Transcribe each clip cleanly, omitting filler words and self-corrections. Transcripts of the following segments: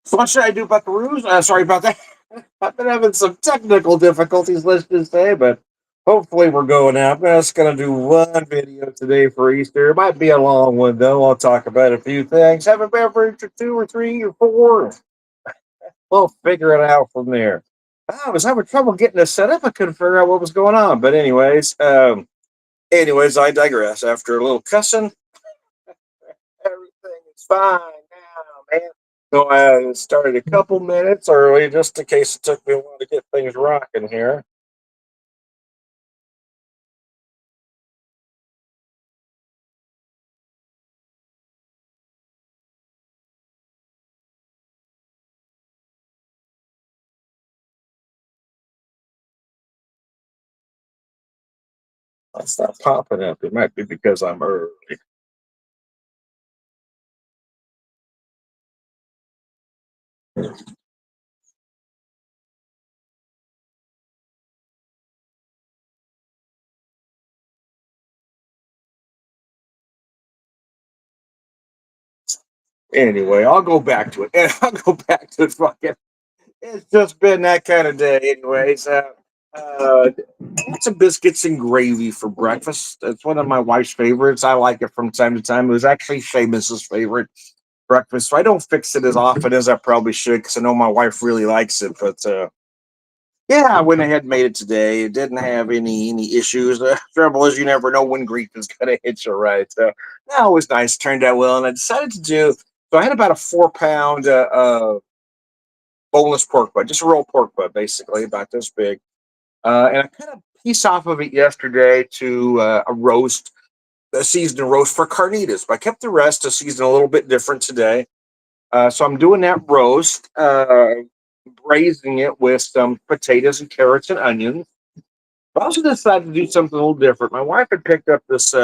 So what should I do about the ruse? Sorry about that. I've been having some technical difficulties, let's just say, but hopefully we're going out. I'm just going to do one video today for Easter. It might be a long one, though. I'll talk about a few things. Have a beverage or two or three or four. We'll figure it out from there. I was having trouble getting this set up. I couldn't figure out what was going on. But anyways, I digress. After a little cussing, everything is fine now, man. So I started a couple minutes early just in case it took me a while to get things rocking here. It's not popping up. It might be because I'm early. Anyway, I'll go back to it. And I'll go back to it. Fucking, it's just been that kind of day. Anyways, uh, had some biscuits and gravy for breakfast. It's one of my wife's favorites. I like it from time to time. It was actually Seamus's favorite breakfast. So I don't fix it as often as I probably should because I know my wife really likes it. But yeah, I went ahead and made it today. It didn't have any issues. The trouble is, you never know when grief is going to hit you, right? So no, it was nice. Turned out well, and I decided to do. So I had about a 4 pound boneless pork butt, just a roll pork butt, basically about this big. And I cut a piece off of it yesterday to a seasoned roast for carnitas. But I kept the rest to season a little bit different today. So I'm doing that roast, braising it with some potatoes and carrots and onions. I also decided to do something a little different. My wife had picked up this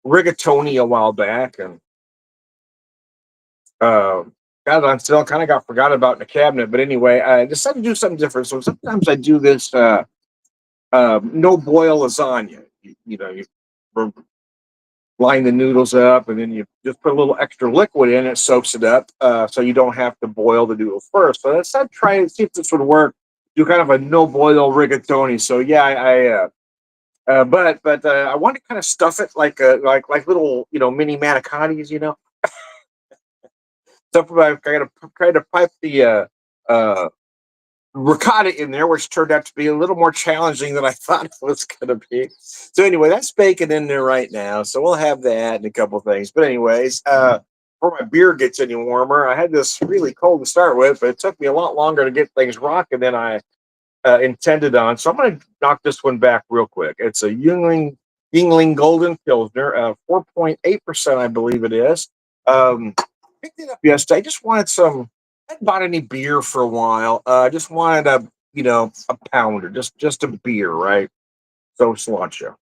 rigatoni a while back, and uh, God, I still kind of got forgot about in the cabinet. But anyway, I decided to do something different. So sometimes I do this no boil lasagna. You line the noodles up, and then you just put a little extra liquid in it, soaks it up, so you don't have to boil the noodles first. So let's not try and see if this would work. Do kind of a no boil rigatoni. So yeah, but I want to kind of stuff it like little mini manicottis. Stuff. I got to try to pipe the uh, ricotta in there, which turned out to be a little more challenging than I thought it was going to be. So anyway, that's baking in there right now. So we'll have that and a couple things. But anyways, before my beer gets any warmer, I had this really cold to start with, but it took me a lot longer to get things rocking than I intended on. So I'm going to knock this one back real quick. It's a Yingling Golden Pilsner, 4.8%, I believe it is. Um, Picked it up yesterday. I just wanted some. I hadn't bought any beer for a while. I just wanted a pounder, just a beer, right? So cilantro.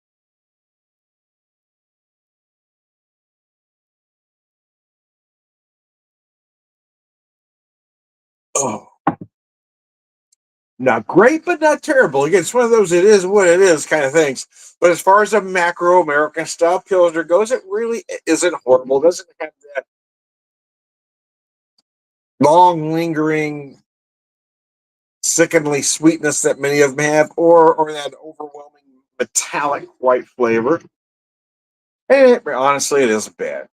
Oh, not great, but not terrible. Again, it's one of those it is what it is kind of things. But as far as the macro American style Pilsner goes, it really isn't horrible. It doesn't have that long lingering sickeningly sweetness that many of them have, or that overwhelming metallic white flavor. And honestly, it isn't bad.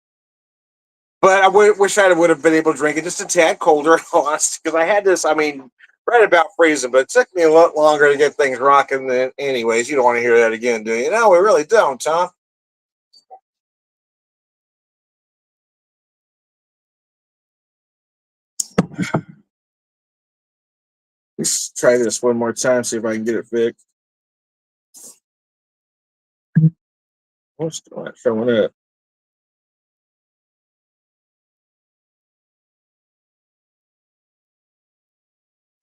But wish I would have been able to drink it just a tad colder, honestly, because I had this. I mean, right about freezing, but it took me a lot longer to get things rocking. Than, anyways, you don't want to hear that again, do you? No, we really don't, Tom. Let's try this one more time, see if I can get it fixed. What's still not showing up?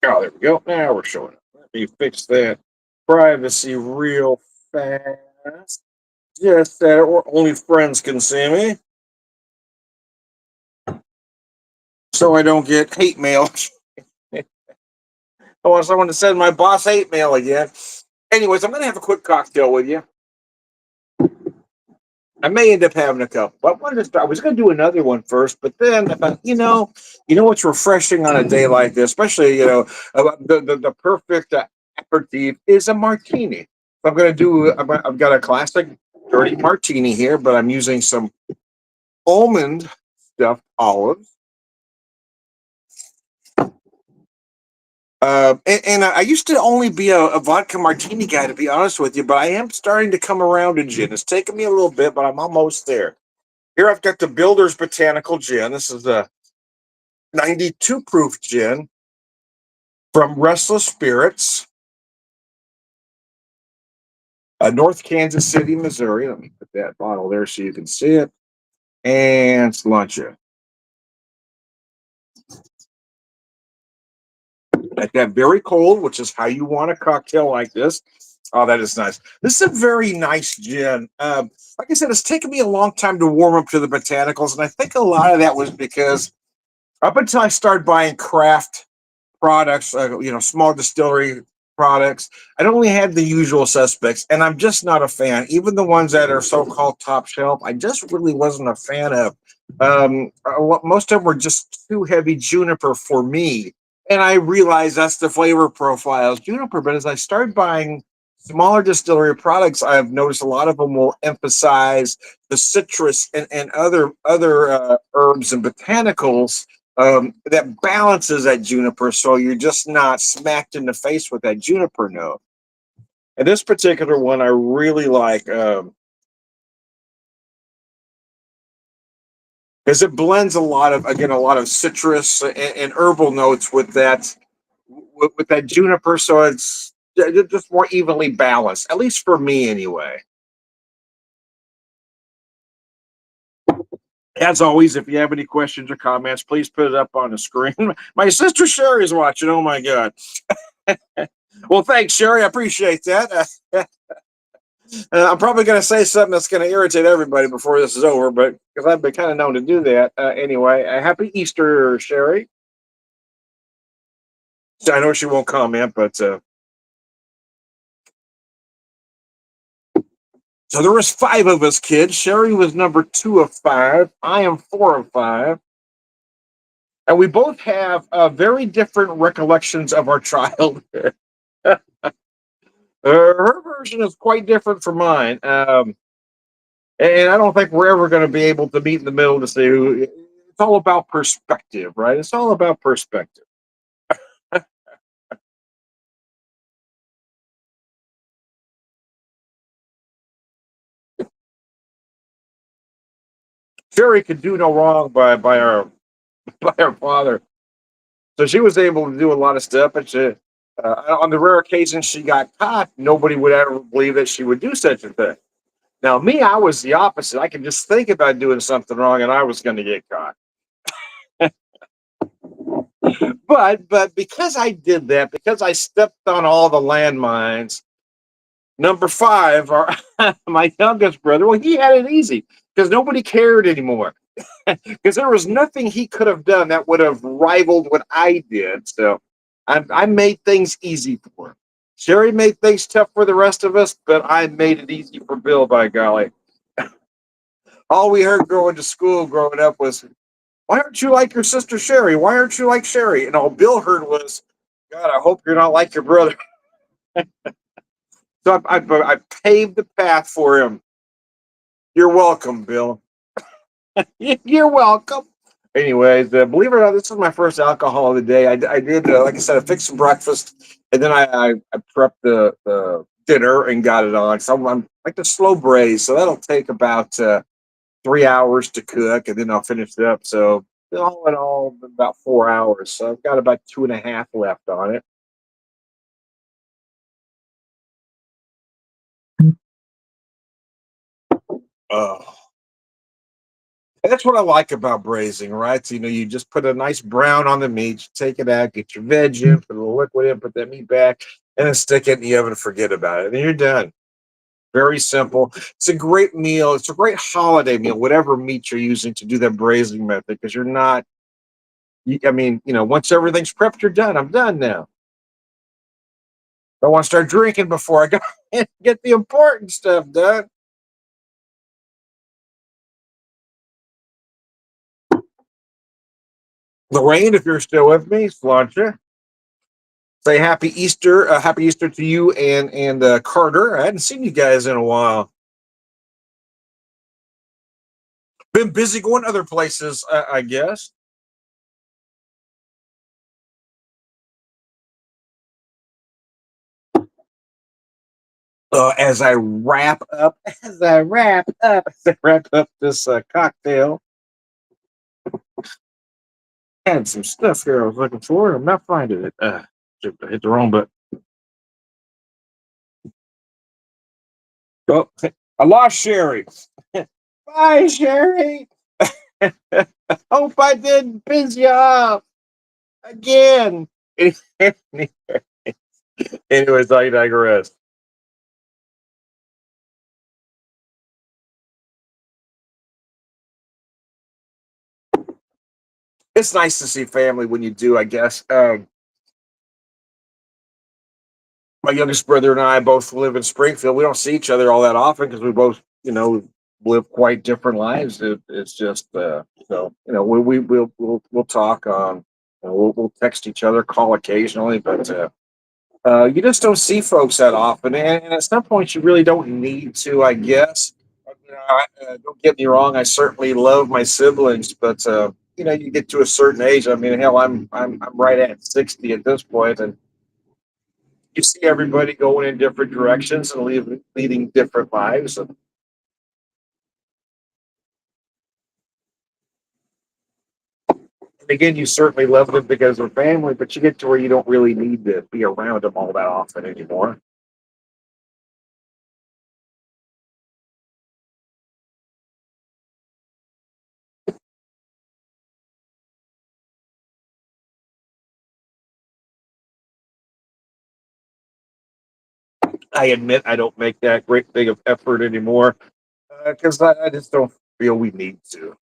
Oh, there we go. Now we're showing up. Let me fix that privacy real fast. Just that only friends can see me, so I don't get hate mail. I want someone to send my boss hate mail again. Anyways, I'm gonna have a quick cocktail with you. I may end up having a couple, but I wanted to start. I was going to do another one first, but then I thought, what's refreshing on a day like this, especially the perfect aperitif is a martini. So I'm going to do. I've got a classic dirty martini here, but I'm using some almond stuffed olives. And I used to only be a vodka martini guy, to be honest with you, but I am starting to come around in gin. It's taken me a little bit, but I'm almost there. Here I've got the Builder's Botanical Gin. This is a 92 proof gin from Restless Spirits, North Kansas City, Missouri. Let me put that bottle there so you can see it. And Slancha. At that very cold, which is how you want a cocktail like this. Oh, that is nice. This is a very nice gin. Like I said, it's taken me a long time to warm up to the botanicals, and I think a lot of that was because up until I started buying craft products, small distillery products, I only had the usual suspects, and I'm just not a fan. Even the ones that are so-called top shelf, I just really wasn't a fan of. Most of them were just too heavy juniper for me, and I realized that's the flavor profile of juniper. But as I started buying smaller distillery products, I've noticed a lot of them will emphasize the citrus and other herbs and botanicals that balances that juniper, so you're just not smacked in the face with that juniper note. And this particular one I really like because it blends a lot of citrus and herbal notes with that juniper, so it's just more evenly balanced, at least for me anyway. As always, if you have any questions or comments, please put it up on the screen. My sister Sherry's watching. Oh my god. Well, thanks, Sherry. I appreciate that. I'm probably going to say something that's going to irritate everybody before this is over, but because I've been kind of known to do that. Anyway, happy Easter, Sherry. So I know she won't comment, but so there was five of us kids. Sherry was number two of five. I am four of five. And we both have very different recollections of our childhood. Her version is quite different from mine. And I don't think we're ever going to be able to meet in the middle to see who. It's all about perspective, right? It's all about perspective. Sherry could do no wrong by our by her father, so she was able to do a lot of stuff. But on the rare occasion she got caught, nobody would ever believe that she would do such a thing. Now, me, I was the opposite. I could just think about doing something wrong, and I was going to get caught. But because I did that, because I stepped on all the landmines, number five, my youngest brother, well, he had it easy because nobody cared anymore. Because there was nothing he could have done that would have rivaled what I did. So I made things easy for him. Sherry made things tough for the rest of us, but I made it easy for Bill, by golly. All we heard going to school growing up was, why aren't you like your sister Sherry? Why aren't you like Sherry? And all Bill heard was, God, I hope you're not like your brother. So I paved the path for him. You're welcome, Bill. You're welcome. Anyways, believe it or not, this is my first alcohol of the day. I did, like I said, I fixed some breakfast, and then I prepped the dinner and got it on. So I'm like the slow braise, so that'll take about 3 hours to cook, and then I'll finish it up. So all in all, about 4 hours. So I've got about two and a half left on it. Oh, and that's what I like about braising, right? So, you just put a nice brown on the meat, you take it out, get your veg in, put a little liquid in, put that meat back, and then stick it in the oven and forget about it. And you're done. Very simple. It's a great meal. It's a great holiday meal, whatever meat you're using to do that braising method, because you're not, I mean, once everything's prepped, you're done. I'm done now. I want to start drinking before I go get the important stuff done. Lorraine, if you're still with me, Slancha, say happy Easter to you and Carter. I hadn't seen you guys in a while. Been busy going other places, I guess. As I wrap up this cocktail, I had some stuff here I was looking for. I'm not finding it. I hit the wrong button. Oh, I lost Sherry. Bye, Sherry. Hope I didn't piss you off again. Anyways, I digress. It's nice to see family when you do, I guess. My youngest brother and I both live in Springfield. We don't see each other all that often because we both, live quite different lives. It's just, we'll talk on, we'll text each other, call occasionally, but you just don't see folks that often. And at some point, you really don't need to, I guess. Don't get me wrong. I certainly love my siblings, but you get to a certain age. I mean, hell, I'm right at 60 at this point, and you see everybody going in different directions and leading different lives. And again, you certainly love them because they're family, but you get to where you don't really need to be around them all that often anymore. I admit I don't make that great big of effort anymore because I just don't feel we need to.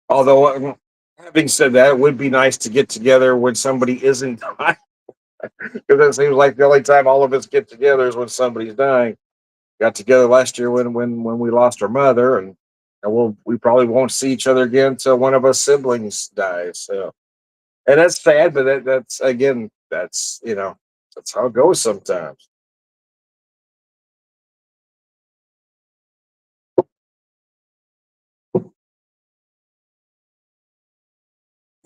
Although, having said that, it would be nice to get together when somebody isn't dying, because it seems like the only time all of us get together is when somebody's dying. Got together last year when we lost our mother, and we probably won't see each other again until one of us siblings dies. So, and that's sad, but that's again, that's how it goes sometimes.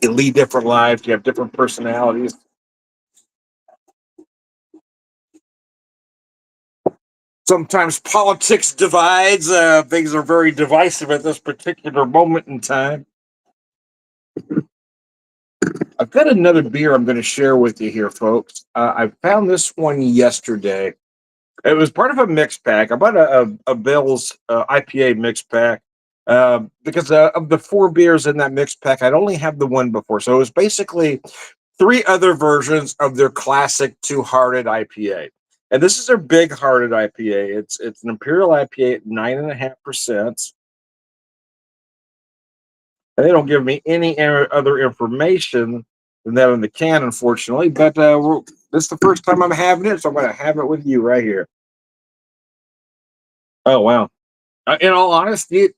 You lead different lives, you have different personalities. Sometimes politics divides. Things are very divisive at this particular moment in time. I've got another beer I'm going to share with you here, folks. I found this one yesterday. It was part of a mix pack. I bought a Bell's IPA mix pack because of the four beers in that mix pack, I'd only had the one before. So it was basically three other versions of their classic Two Hearted IPA. And this is their Big Hearted IPA. It's an Imperial IPA at 9.5%. And they don't give me any other information than that in the can, unfortunately. But this is the first time I'm having it, so I'm going to have it with you right here. Oh wow! In all honesty,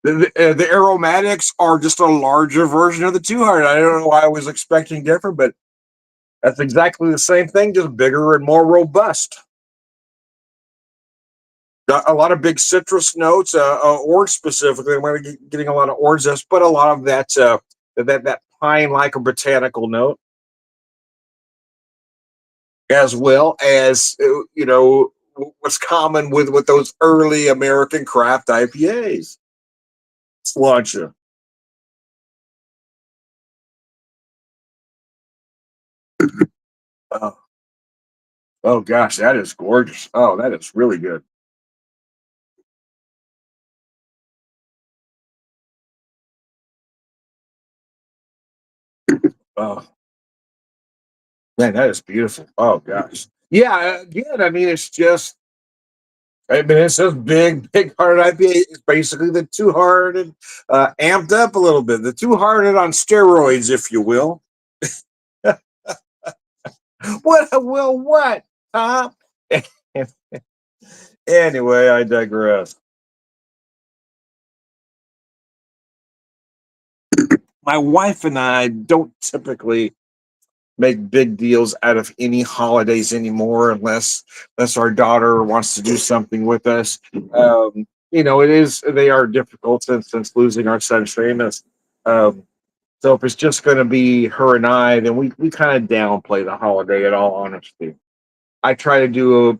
the aromatics are just a larger version of the Two Heart. I don't know why I was expecting different, but that's exactly the same thing, just bigger and more robust. Got a lot of big citrus notes, orange specifically. I'm getting a lot of orange zest, but a lot of that pine like or botanical note, as well as what's common with those early American craft IPAs. Sláinte. Oh, oh gosh, that is gorgeous. Oh, that is really good. Oh man, that is beautiful. Oh gosh. Yeah, again, I mean, it's just big hearted IPA. It's basically the Two Hearted, amped up a little bit. The Two Hearted on steroids, if you will. What? Tom? Anyway, I digress. My wife and I don't typically make big deals out of any holidays anymore unless our daughter wants to do something with us. It is they are difficult since losing our son Seamus. Um, so if it's just going to be her and I, then we kind of downplay the holiday. In all honesty, I try to do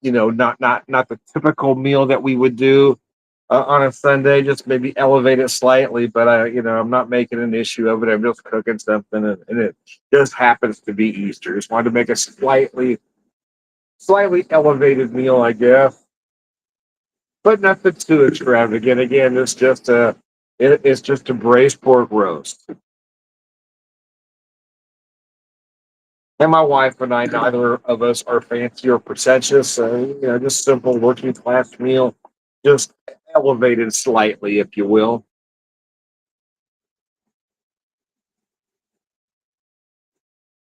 not the typical meal that we would do on a Sunday, just maybe elevate it slightly. But I'm not making an issue of it. I'm just cooking something, and it just happens to be Easter. Just wanted to make a slightly elevated meal, I guess, but nothing too extravagant. Again, it's just a braised pork roast. And my wife and I, neither of us are fancy or pretentious. So, just simple working class meal, just elevated slightly, if you will.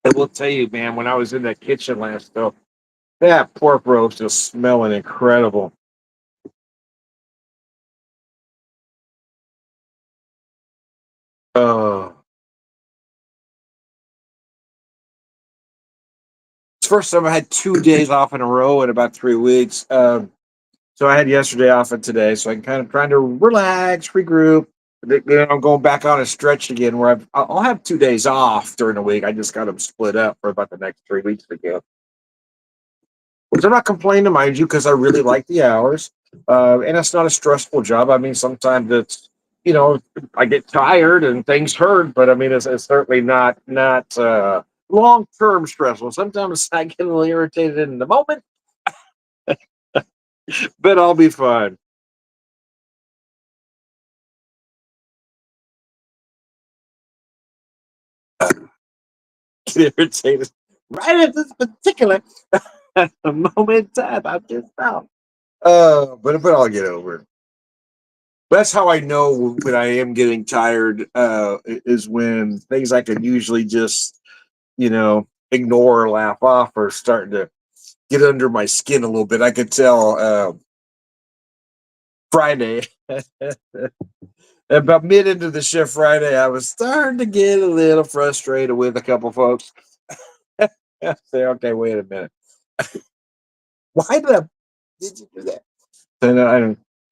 I will tell you, man, when I was in that kitchen last though, that pork roast is smelling incredible. Uh, it's the first time I had 2 days off in a row in about 3 weeks. So I had yesterday off and today, so I can kind of trying to relax, regroup. Then I'm going back on a stretch again where I'll have 2 days off during the week. I just got them split up for about the next 3 weeks again. Which I'm not complaining, mind you, because I really like the hours, and it's not a stressful job. I mean, sometimes you know, I get tired and things hurt, but I mean, it's certainly not long term stressful. Sometimes I get a little irritated in the moment, but I'll be fine. Get irritated right at this particular moment in time. I'm just out. But I'll get over it. That's how I know when I am getting tired. Is when things I can usually just ignore or laugh off are starting to get under my skin a little bit. I could tell Friday about mid into the shift Friday, I was starting to get a little frustrated with a couple folks. Say, okay, wait a minute, why did you do that? And I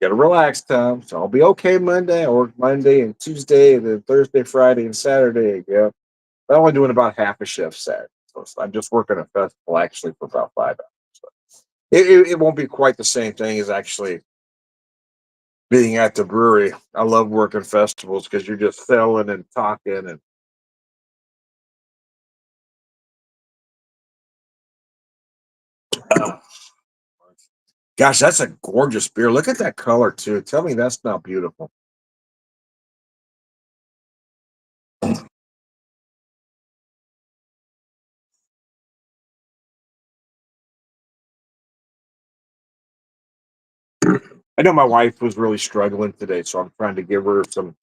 got to relax, Tom. So I'll be okay Monday. I work Monday and Tuesday, and then Thursday, Friday, and Saturday. Yeah, I'm only doing about half a shift Saturday, so I'm just working a festival actually for about 5 hours. So it won't be quite the same thing as actually being at the brewery. I love working festivals because you're just selling and talking and uh, gosh, that's a gorgeous beer. Look at that color too. Tell me that's not beautiful. I know my wife was really struggling today, so I'm trying to give her some.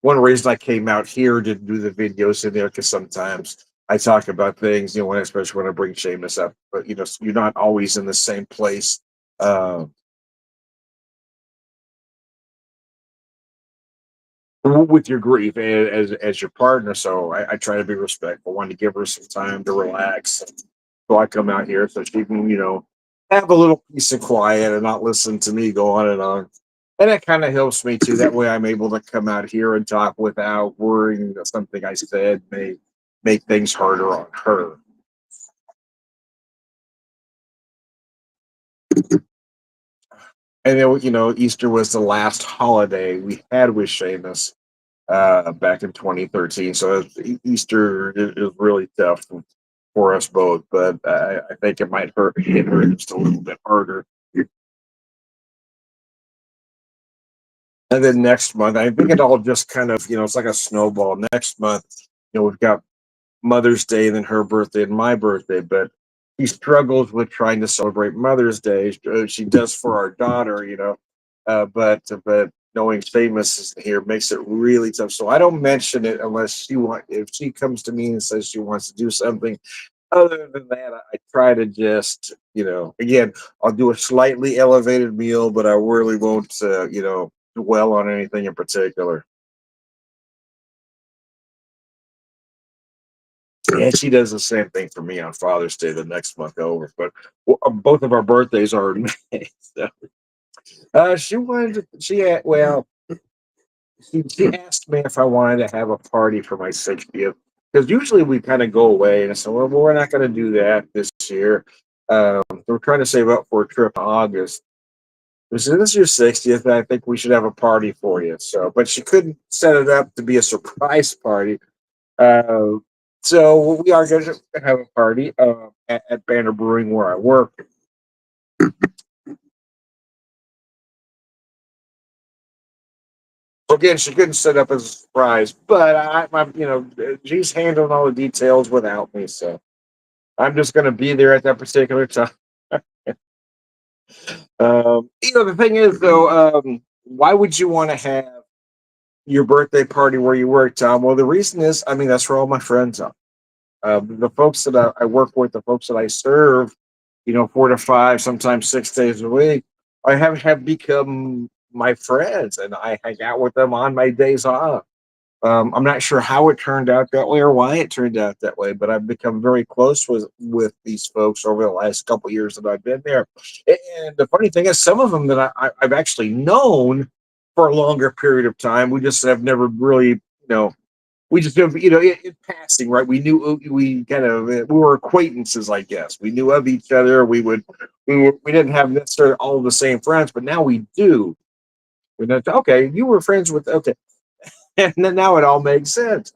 One reason I came out here to do the videos in there because sometimes I talk about things, especially when I bring Seamus up, but you're not always in the same place uh, with your grief as your partner. So I try to be respectful. Want to give her some time to relax. So I come out here so she can, have a little peace and quiet and not listen to me go on and on. And that kind of helps me too. That way I'm able to come out here and talk without worrying that something I said may make things harder on her. And then, Easter was the last holiday we had with Seamus back in 2013. So Easter is really tough for us both, but I think it might hit her just a little bit harder. And then next month, I think it all just kind of, it's like a snowball. Next month, we've got Mother's Day, and then her birthday and my birthday, but she struggles with trying to celebrate Mother's Day. She does for our daughter, but knowing Famous is here makes it really tough. So I don't mention it unless if she comes to me and says she wants to do something. Other than that, I try to just, again, I'll do a slightly elevated meal, but I really won't, dwell on anything in particular. Yeah, she does the same thing for me on Father's Day the next month over. But both of our birthdays are in May. So, she wanted to, well, she asked me if I wanted to have a party for my 60th because usually we kind of go away, and I said, well, we're not going to do that this year. We're trying to save up for a trip in August. We said, this is your 60th. I think we should have a party for you. So, but she couldn't set it up to be a surprise party. Uh, so we are going to have a party at Banner Brewing where I work. Again, she couldn't set up as a surprise, but she's handling all the details without me, so I'm just going to be there at that particular time. The thing is, though, why would you want to have your birthday party where you work, Tom? Well, the reason is, I mean, that's where all my friends are. The folks that I work with, the folks that I serve, 4 to 5, sometimes 6 days a week, I have become my friends, and I hang out with them on my days off. I'm not sure how it turned out that way or why it turned out that way, but I've become very close with these folks over the last couple of years that I've been there. And the funny thing is, some of them that I've actually known for a longer period of time. We just have never really, we just have, in passing, right? We kind of we were acquaintances, I guess. We knew of each other. We didn't have necessarily all the same friends, but now we do. Okay, you were friends with, okay, and then now it all makes sense.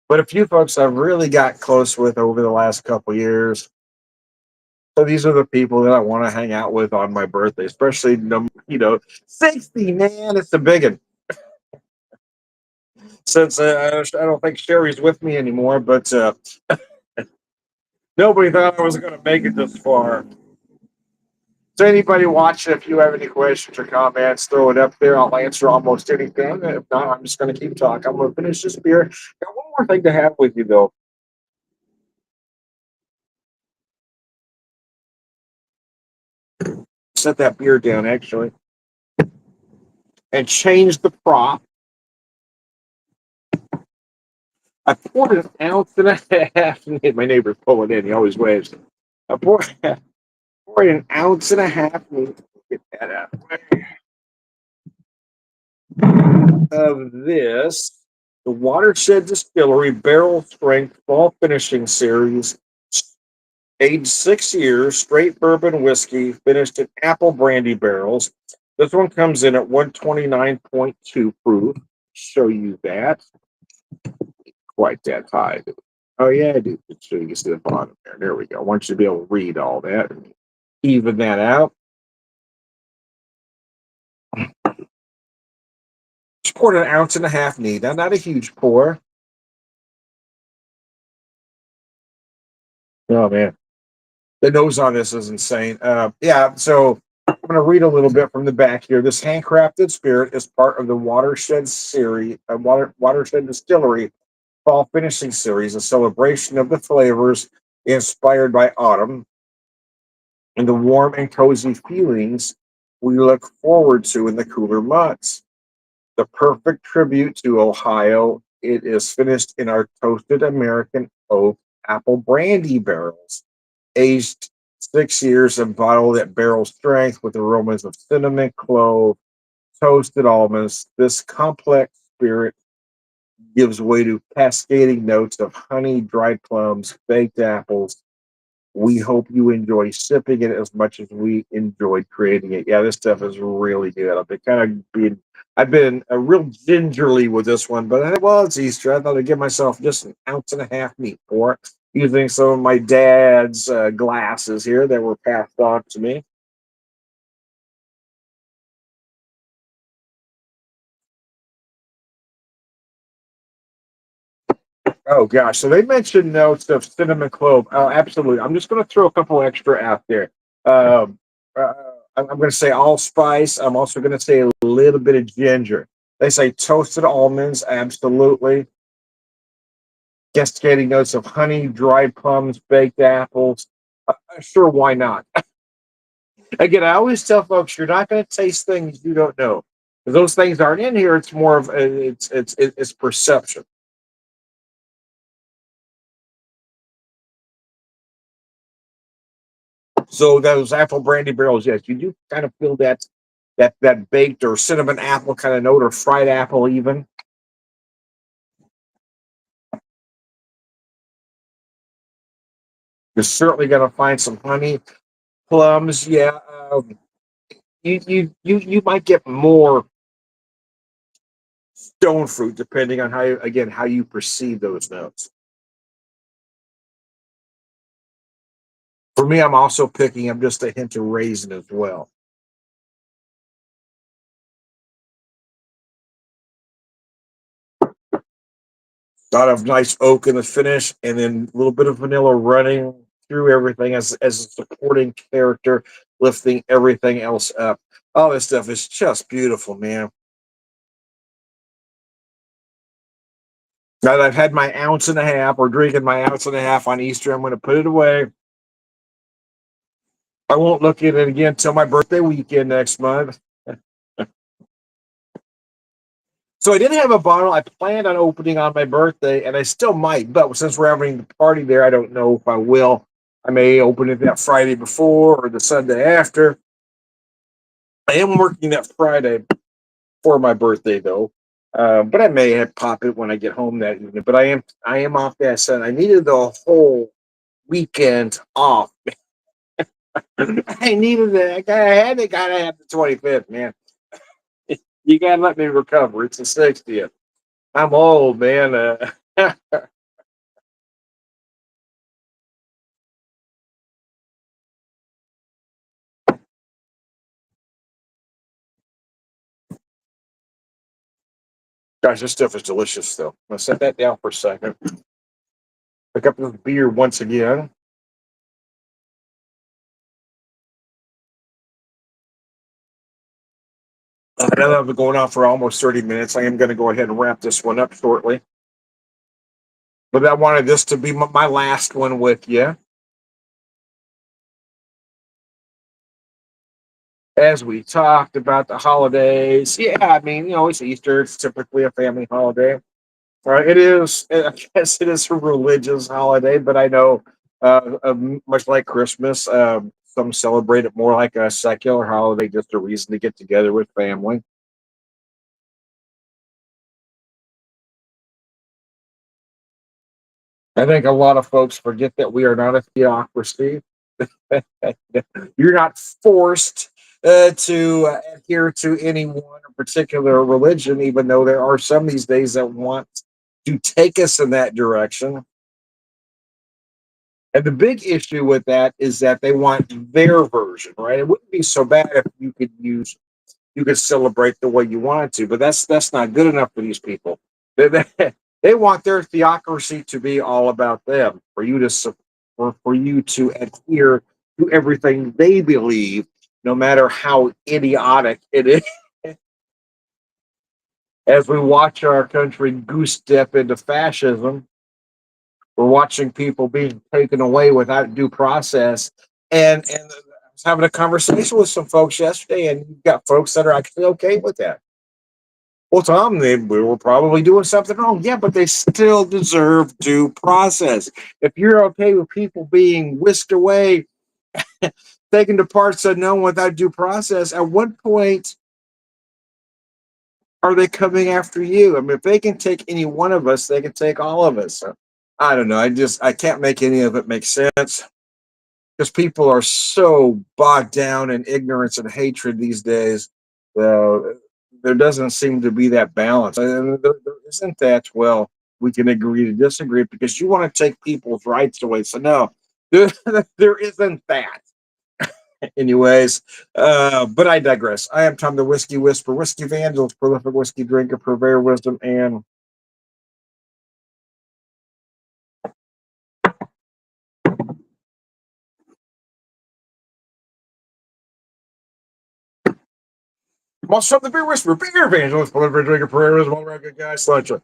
But a few folks I've really got close with over the last couple years. So these are the people that I want to hang out with on my birthday, especially 60, man. It's a big one. Since I don't think Sherry's with me anymore, but nobody thought I was going to make it this far. So anybody watching, if you have any questions or comments, throw it up there. I'll answer almost anything. If not, I'm just going to keep talking. I'm going to finish this beer. Got one more thing to have with you, though. Set that beer down, actually, and change the prop. I poured an ounce and a half. My neighbor's pulling in. He always waves. Poured an ounce and a half. Get that out of this. The Watershed Distillery Barrel Strength Fall Finishing Series, aged 6 years, straight bourbon whiskey, finished in apple brandy barrels. This one comes in at 129.2 proof. Show you that. Quite that high. Oh yeah, I do. So you can see the bottom there. There we go. I want you to be able to read all that. Even that out. Just poured an ounce and a half neat. Now, not a huge pour. Oh man, the nose on this is insane. Yeah, so I'm going to read a little bit from the back here. This handcrafted spirit is part of the Watershed series, Watershed Distillery Fall Finishing Series, a celebration of the flavors inspired by autumn and the warm and cozy feelings we look forward to in the cooler months. The perfect tribute to Ohio, it is finished in our toasted American oak apple brandy barrels, aged 6 years and bottled at barrel strength with aromas of cinnamon, clove, toasted almonds. This complex spirit gives way to cascading notes of honey, dried plums, baked apples. We hope you enjoy sipping it as much as we enjoyed creating it. Yeah, this stuff is really good. I've been a real gingerly with this one, but well, it's Easter. I thought I'd give myself just an ounce and a half neat for it, using some of my dad's glasses here that were passed on to me. Oh gosh, so they mentioned notes of cinnamon clove. Oh, absolutely. I'm just going to throw a couple extra out there. Um, I'm going to say allspice. I'm also going to say a little bit of ginger. They say toasted almonds. Absolutely. Cascading notes of honey, dried plums, baked apples. Sure, why not? Again, I always tell folks you're not going to taste things you don't know. If those things aren't in here, it's more of it's perception. So those apple brandy barrels, yes, you do kind of feel that baked or cinnamon apple kind of note, or fried apple even. You're certainly going to find some honey, plums. Yeah, you might get more stone fruit depending on how you perceive those notes. For me, I'm also picking up just a hint of raisin as well. A lot of nice oak in the finish, and then a little bit of vanilla running through everything as a supporting character, lifting everything else up. All this stuff is just beautiful, man. Now that I've had my ounce and a half, or drinking my ounce and a half on Easter, I'm going to put it away. I won't look at it again until my birthday weekend next month. So I didn't have a bottle I planned on opening on my birthday, and I still might. But since we're having the party there, I don't know if I will. I may open it that Friday before or the Sunday after. I am working that Friday for my birthday though, but I may have pop it when I get home that evening. But I am off that Sunday. I needed the whole weekend off. I needed that. I gotta have the 25th, man. You gotta let me recover. It's the 60th. I'm old, man. Gosh, this stuff is delicious, though. I'm gonna set that down for a second. Pick up the beer once again. Now that I've been going on for almost 30 minutes, I am going to go ahead and wrap this one up shortly. But I wanted this to be my last one with you. As we talked about the holidays, yeah, I mean, it's Easter. It's typically a family holiday. It is, I guess it is a religious holiday, but I know, much like Christmas, some celebrate it more like a secular holiday, just a reason to get together with family. I think a lot of folks forget that we are not a theocracy. You're not forced to adhere to any one particular religion, even though there are some these days that want to take us in that direction. And the big issue with that is that they want their version, right? It wouldn't be so bad if you could celebrate the way you wanted to, but that's not good enough for these people. They want their theocracy to be all about them, for you to adhere to everything they believe, no matter how idiotic it is. As we watch our country goose step into fascism, we're watching people being taken away without due process. And I was having a conversation with some folks yesterday, and you've got folks that are actually okay with that. Well, Tom, we were probably doing something wrong. Yeah, but they still deserve due process. If you're okay with people being whisked away, taken to parts unknown without due process, at what point are they coming after you? I mean, if they can take any one of us, they can take all of us. So, I don't know. I can't make any of it make sense because people are so bogged down in ignorance and hatred these days. Uh, there doesn't seem to be that balance. There isn't that. Well, we can agree to disagree because you want to take people's rights away. So no, there, there isn't that. Anyways, but I digress. I am Tom the Whiskey Whisperer, Whiskey Evangelist, prolific whiskey drinker, purveyor of wisdom, and I'm also the Beer Whisperer, Beer Evangelist, prolific drinker, purveyor of wisdom, all around good guy, sloucher.